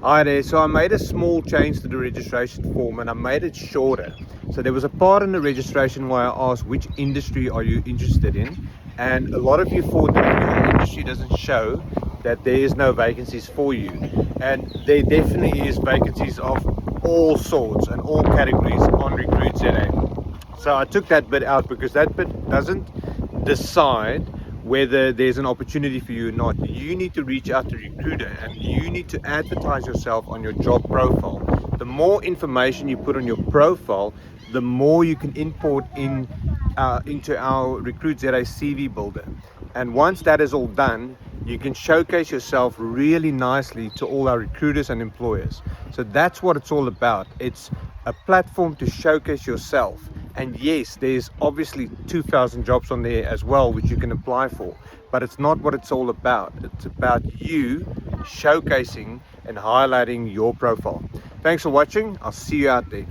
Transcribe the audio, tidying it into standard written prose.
Hi there, so I made a small change to the registration form and I made it shorter. So there was a part in the registration where I asked which industry are you interested in, and a lot of you thought that if your industry doesn't show that there is no vacancies for you, and there definitely is vacancies of all sorts and all categories on Recruit ZA. So I took that bit out because that bit doesn't decide whether there's an opportunity for you or not. You need to reach out to recruiter and you need to advertise yourself on your job profile. The more information you put on your profile, the more you can import into our Recruit ZA CV builder. And once that is all done, you can showcase yourself really nicely to all our recruiters and employers. So that's what it's all about. It's a platform to showcase yourself. And yes, there's obviously 2,000 jobs on there as well, which you can apply for. But it's not what it's all about. It's about you showcasing and highlighting your profile. Thanks for watching. I'll see you out there.